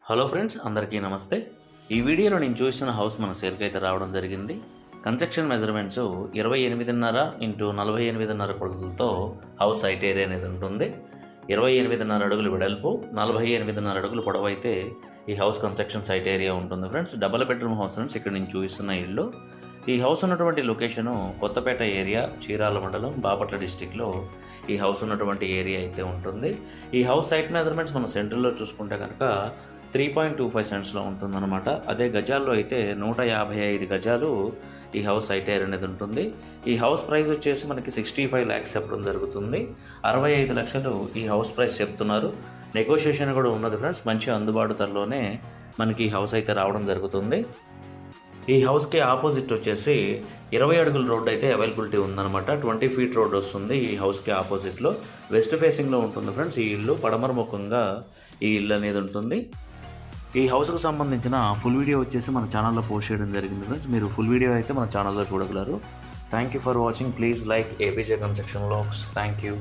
Hello friends, అందరికీ నమస్తే. ఈ వీడియోలో నేను చూసిన హౌస్ మన సేల్కి అయితే రావడం జరిగింది. కన్స్ట్రక్షన్ మెజర్మెంట్స్ 28.5 ఇంటూ 48.5 కొలతలతో హౌస్ సైట్ ఏరియా అనేది ఉంటుంది. 28.5 అడుగులు వెడల్పు, 48.5 అడుగులు పొడవు అయితే ఈ హౌస్ కన్స్ట్రక్షన్ సైట్ ఏరియా ఉంటుంది friends. Double bedroom house friends. ఇక్కడ నేను చూపిస్తున్న ఇల్లు. ఈ హౌస్ ఉన్నటువంటి లొకేషను కొత్తపేట ఏరియా, చీరాల మండలం, బాపట్ల డిస్టిక్లో ఈ హౌస్ ఉన్నటువంటి ఏరియా అయితే ఉంటుంది. ఈ హౌస్ సైట్ మెజర్మెంట్స్ మన సెంటర్లో చూసుకుంటే కనుక 3.25 సెంట్స్లో ఉంటుందన్నమాట. అదే గజాల్లో అయితే 155 గజాలు ఈ హౌస్ సైట్ ఏరియా అనేది ఉంటుంది. ఈ హౌస్ ప్రైస్ వచ్చేసి మనకి 65 lakhs చెప్పడం జరుగుతుంది. 65 లక్షలు ఈ హౌస్ ప్రైస్ చెప్తున్నారు. నెగోషియేషన్ కూడా ఉన్నది ఫ్రెండ్స్. మంచి అందుబాటు ధరలోనే మనకి ఈ హౌస్ అయితే రావడం జరుగుతుంది. ఈ హౌస్కి ఆపోజిట్ వచ్చేసి 20 అడుగుల రోడ్ అయితే అవైలబిలిటీ ఉందన్నమాట. 20 feet రోడ్ వస్తుంది ఈ హౌస్కి ఆపోజిట్లో. వెస్ట్ ఫేసింగ్లో ఉంటుంది ఫ్రెండ్స్ ఈ ఇల్లు. పడమర ముఖంగా ఈ ఇల్లు అనేది ఉంటుంది. ఈ హౌస్కు సంబంధించిన ఫుల్ వీడియో వచ్చేసి మన ఛానల్లో పోస్ట్ చేయడం జరిగింది ఫ్రెండ్స్. మీరు ఫుల్ వీడియో అయితే మన ఛానల్లో చూడగలరు. Thank you for watching. Please like APJ construction vlogs. Thank you.